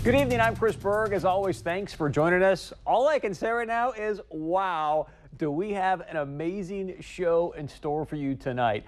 Good evening, I'm Chris Berg. As always, thanks for joining us. All I can say right now is, wow, do we have an amazing show in store for you tonight.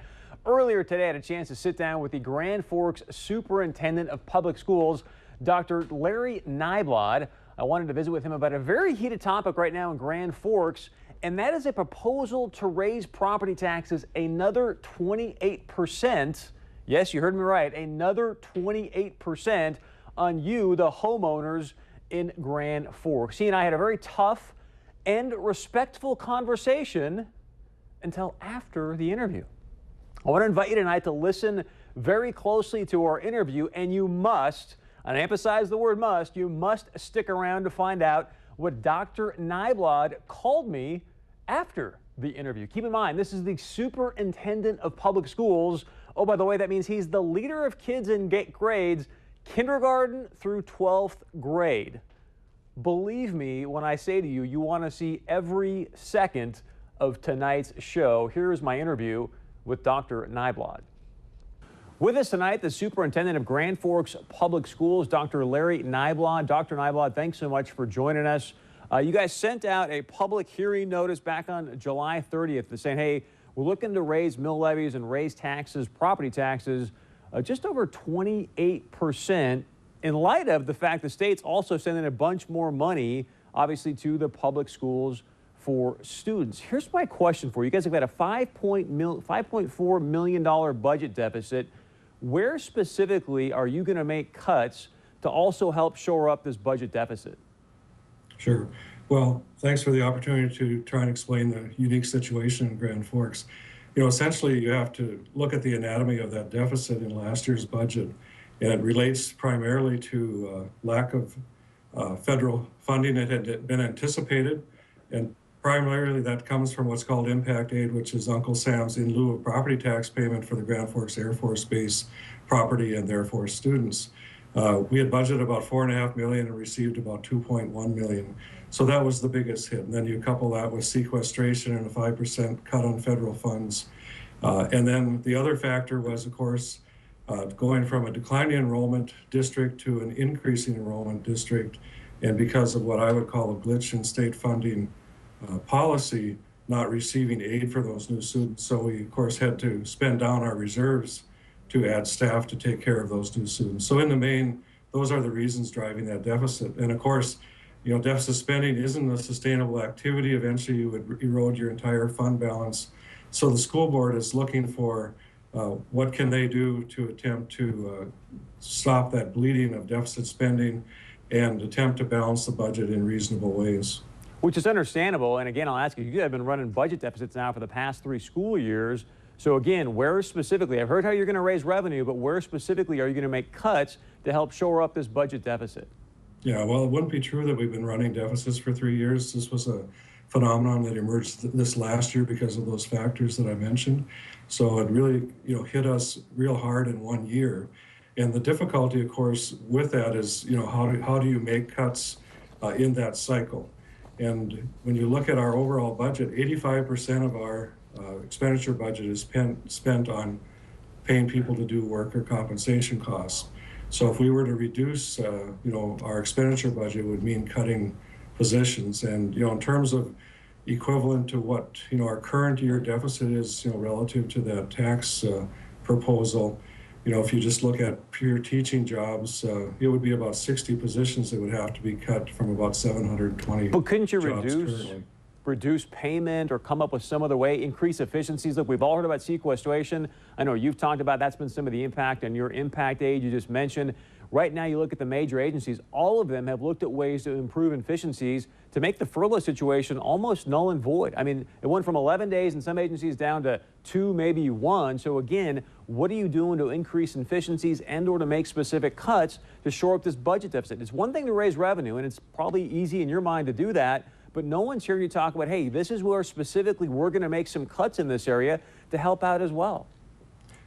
Earlier today, I had a chance to sit down with the Grand Forks Superintendent of Public Schools, Dr. Larry Nyblod. I wanted to visit with him about a very heated topic right now in Grand Forks, and that is a proposal to raise property taxes another 28%. Yes, you heard me right, another 28%. On you, the homeowners in Grand Forks. He and I had a very tough and respectful conversation until after the interview. I want to invite you tonight to listen very closely to our interview, and you must, and I emphasize the word must, you must stick around to find out what Dr. Nyblod called me after the interview. Keep in mind, this is the Superintendent of Public Schools. Oh, by the way, that means he's the leader of kids in grades kindergarten through 12th grade. Believe me when I say to you, you want to see every second of tonight's show. Here's my interview with Dr. Nyblod. With us tonight, the Superintendent of Grand Forks Public Schools, Dr. Larry Nyblod. Dr. Nyblod, thanks so much for joining us. You guys sent out a public hearing notice back on July 30th saying, hey, we're looking to raise mill levies and raise taxes, property taxes, just over 28%, in light of the fact the state's also sending a bunch more money, obviously, to the public schools for students. Here's my question for you. You guys have got a $5.4 million budget deficit. Where specifically are you going to make cuts to also help shore up this budget deficit? Sure. Well, thanks for the opportunity to try and explain the unique situation in Grand Forks. You know, essentially, you have to look at the anatomy of that deficit in last year's budget, and it relates primarily to lack of federal funding that had been anticipated, and primarily that comes from what's called impact aid, which is Uncle Sam's in lieu of property tax payment for the Grand Forks Air Force Base property and Air Force students. We had budgeted about $4.5 million and received about $2.1 million. So that was the biggest hit. And then you couple that with sequestration and a 5% cut on federal funds. And then the other factor was, of course, going from a declining enrollment district to an increasing enrollment district. And because of what I would call a glitch in state funding policy, not receiving aid for those new students. So we, of course, had to spend down our reserves to add staff to take care of those new students. So in the main, those are the reasons driving that deficit. And of course, you know, deficit spending isn't a sustainable activity. Eventually you would erode your entire fund balance. So the school board is looking for what can they do to attempt to stop that bleeding of deficit spending and attempt to balance the budget in reasonable ways. Which is understandable. And again, I'll ask you, you have been running budget deficits now for the past 3 school years. So again, where specifically, I've heard how you're going to raise revenue, but where specifically are you going to make cuts to help shore up this budget deficit? Yeah, well, it wouldn't be true that we've been running deficits for 3 years. This was a phenomenon that emerged this last year because of those factors that I mentioned. So it really, you know, hit us real hard in 1 year. And the difficulty, of course, with that is, you know, how do you make cuts in that cycle? And when you look at our overall budget, 85% of our expenditure budget is spent on paying people to do work or compensation costs. So if we were to reduce, you know, our expenditure budget, would mean cutting positions. And, you know, in terms of equivalent to what, you know, our current year deficit is, you know, relative to that tax proposal, you know, if you just look at pure teaching jobs, it would be about 60 positions that would have to be cut from about 720. But couldn't you currently reduce payment or come up with some other way, increase efficiencies? Look, we've all heard about sequestration. I know you've talked about that's been some of the impact on your impact aid you just mentioned. Right now, you look at the major agencies, all of them have looked at ways to improve efficiencies to make the furlough situation almost null and void. I mean, it went from 11 days in some agencies down to 2, maybe 1. So again, what are you doing to increase efficiencies and or to make specific cuts to shore up this budget deficit? It's one thing to raise revenue, and it's probably easy in your mind to do that, but no one's hearing you talk about, hey, this is where specifically we're going to make some cuts in this area to help out as well.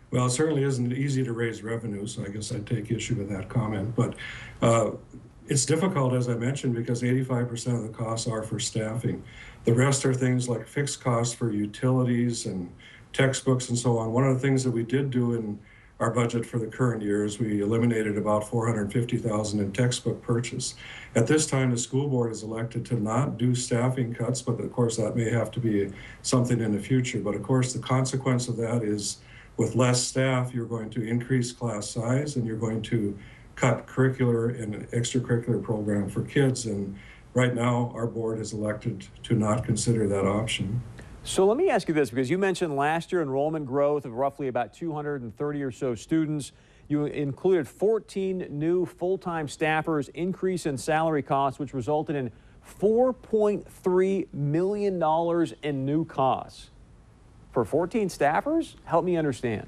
Well, it certainly isn't easy to raise revenue, so I guess I'd take issue with that comment. But it's difficult, as I mentioned, because 85% of the costs are for staffing. The rest are things like fixed costs for utilities and textbooks and so on. One of the things that we did do in our budget for the current year is we eliminated about $450,000 in textbook purchase. At this time, the school board is elected to not do staffing cuts, but of course that may have to be something in the future. But of course, the consequence of that is with less staff, you're going to increase class size and you're going to cut curricular and extracurricular program for kids. And right now, our board is elected to not consider that option. So let me ask you this, because you mentioned last year enrollment growth of roughly about 230 or so students. You included 14 new full-time staffers, increase in salary costs, which resulted in $4.3 million in new costs. For 14 staffers? Help me understand.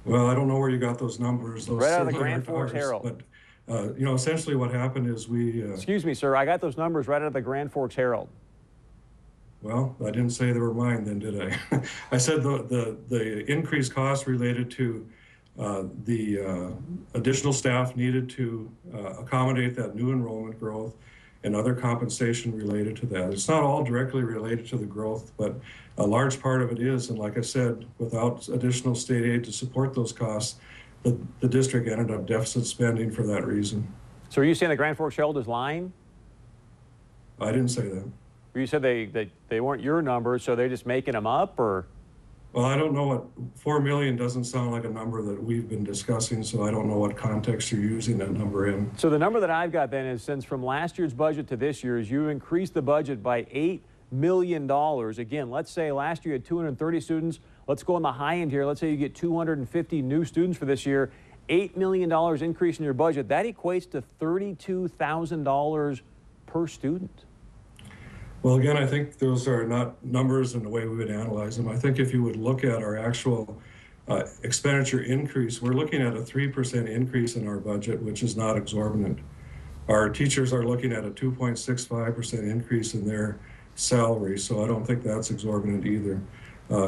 Well, I don't know where you got those numbers. Those right out of the Grand Forks Herald. But, you know, essentially what happened is we... Excuse me, sir. I got those numbers right out of the Grand Forks Herald. Well, I didn't say they were mine then, did I? I said the increased costs related to the additional staff needed to accommodate that new enrollment growth and other compensation related to that. It's not all directly related to the growth, but a large part of it is. And like I said, without additional state aid to support those costs, the district ended up deficit spending for that reason. So are you saying the Grand Forks Herald is lying? I didn't say that. You said they weren't your numbers, so they're just making them up, or? Well, I don't know what 4 million doesn't sound like a number that we've been discussing, so I don't know what context you're using that number in. So the number that I've got then is, since from last year's budget to this year's, you increased the budget by $8 million. Again, let's say last year you had 230 students. Let's go on the high end here. Let's say you get 250 new students for this year. $8 million increase in your budget. That equates to $32,000 per student. Well, again, I think those are not numbers in the way we would analyze them. I think if you would look at our actual expenditure increase, we're looking at a 3% increase in our budget, which is not exorbitant. Our teachers are looking at a 2.65% increase in their salary, so I don't think that's exorbitant either.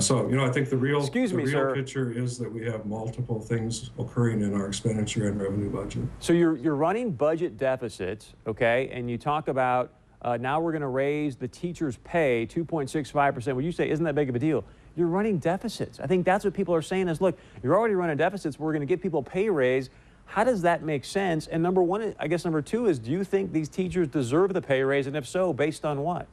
So, you know, I think the real picture is that we have multiple things occurring in our expenditure and revenue budget. So you're running budget deficits, okay, and you talk about now we're going to raise the teachers' pay 2.65%. Would you say isn't that big of a deal? You're running deficits. I think that's what people are saying is, look, you're already running deficits. We're going to give people pay raise. How does that make sense? And number one, I guess number two is, do you think these teachers deserve the pay raise? And if so, based on what?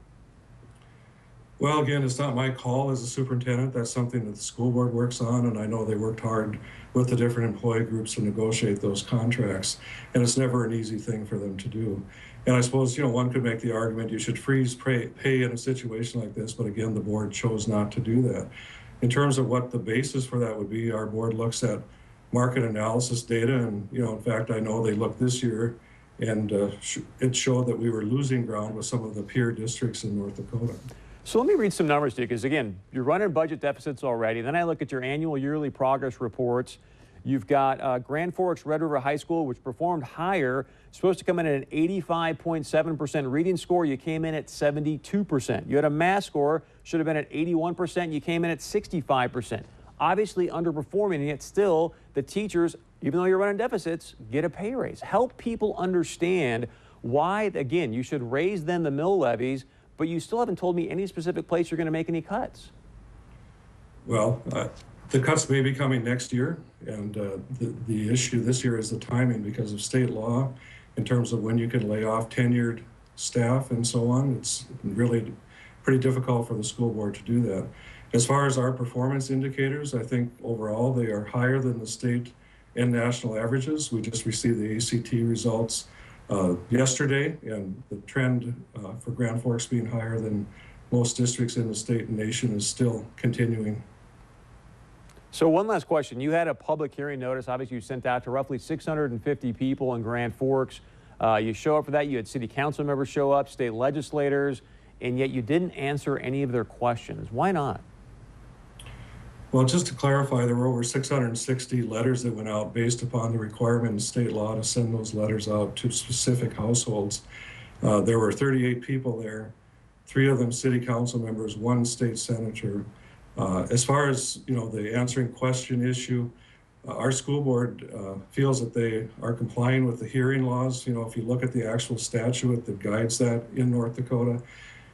Well, again, it's not my call as a superintendent. That's something that the school board works on, and I know they worked hard with the different employee groups to negotiate those contracts, and it's never an easy thing for them to do. And I suppose, you know, one could make the argument you should freeze pay in a situation like this, but again, the board chose not to do that. In terms of what the basis for that would be, our board looks at market analysis data, and, you know, in fact, I know they looked this year, and it showed that we were losing ground with some of the peer districts in North Dakota. So let me read some numbers to you, because again, you're running budget deficits already. Then I look at your annual yearly progress reports. You've got Grand Forks Red River High School, which performed higher, supposed to come in at an 85.7% reading score. You came in at 72%. You had a math score, should have been at 81%. You came in at 65%. Obviously underperforming, and yet still the teachers, even though you're running deficits, get a pay raise. Help people understand why, again, you should raise then the mill levies, but you still haven't told me any specific place you're going to make any cuts. Well, the cuts may be coming next year, and the issue this year is the timing because of state law in terms of when you can lay off tenured staff and so on. It's really pretty difficult for the school board to do that. As far as our performance indicators, I think overall they are higher than the state and national averages. We just received the ACT results yesterday, and the trend for Grand Forks being higher than most districts in the state and nation is still continuing. So one last question. You had a public hearing notice, obviously you sent out to roughly 650 people in Grand Forks. You show up for that. You had city council members show up, state legislators, and yet you didn't answer any of their questions. Why not? Well, just to clarify, there were over 660 letters that went out based upon the requirement in state law to send those letters out to specific households. There were 38 people there, 3 of them city council members, 1 state senator. As far as, you know, the answering question issue, our school board feels that they are complying with the hearing laws. You know, if you look at the actual statute that guides that in North Dakota,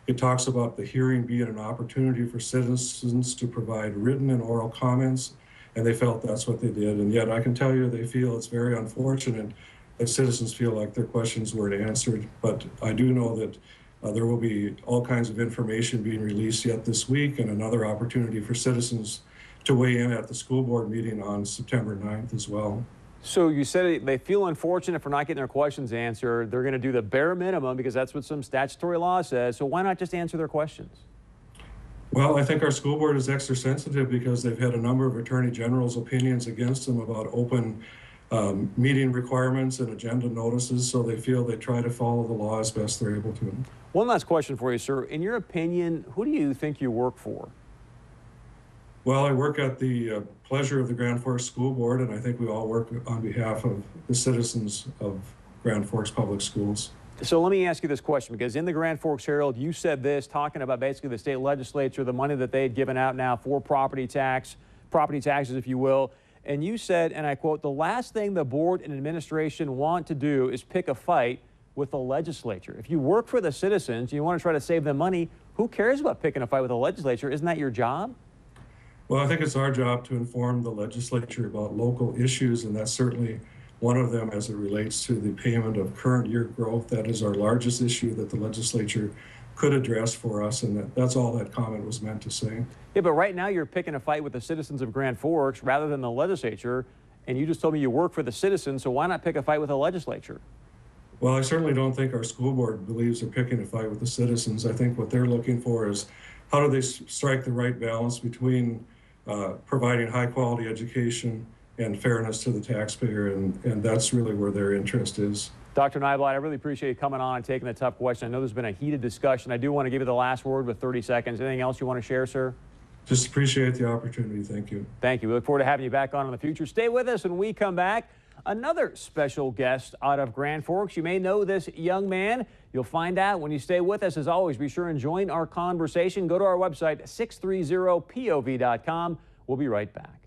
it talks about the hearing being an opportunity for citizens to provide written and oral comments and they felt that's what they did. And yet I can tell you they feel it's very unfortunate that citizens feel like their questions weren't answered. But I do know that there will be all kinds of information being released yet this week, and another opportunity for citizens to weigh in at the school board meeting on September 9th as well. So you said they feel unfortunate for not getting their questions answered. They're going to do the bare minimum because that's what some statutory law says. So why not just answer their questions? Well, I think our school board is extra sensitive because they've had a number of attorney general's opinions against them about open meeting requirements and agenda notices, so they feel they try to follow the law as best they're able to. One last question for you, sir. In your opinion, who do you think you work for? Well, I work at the pleasure of the Grand Forks School Board, and I think we all work on behalf of the citizens of Grand Forks Public Schools. So let me ask you this question, because in the Grand Forks Herald, you said this, talking about basically the state legislature, the money that they had given out now for property taxes, if you will. And you said, and I quote, "The last thing the board and administration want to do is pick a fight with the legislature." If you work for the citizens, you want to try to save them money, who cares about picking a fight with the legislature? Isn't that your job? Well, I think it's our job to inform the legislature about local issues, and that's certainly one of them as it relates to the payment of current year growth. That is our largest issue that the legislature could address for us, and that's all that comment was meant to say. Yeah, but right now you're picking a fight with the citizens of Grand Forks rather than the legislature, and you just told me you work for the citizens, so why not pick a fight with the legislature? Well, I certainly don't think our school board believes they're picking a fight with the citizens. I think what they're looking for is how do they strike the right balance between providing high quality education and fairness to the taxpayer, and that's really where their interest is. Dr. Nyblatt, I really appreciate you coming on and taking the tough question. I know there's been a heated discussion. I do want to give you the last word with 30 seconds. Anything else you want to share, sir? Just appreciate the opportunity. Thank you. Thank you. We look forward to having you back on in the future. Stay with us when we come back. Another special guest out of Grand Forks. You may know this young man. You'll find out when you stay with us. As always, be sure and join our conversation. Go to our website, 630pov.com. We'll be right back.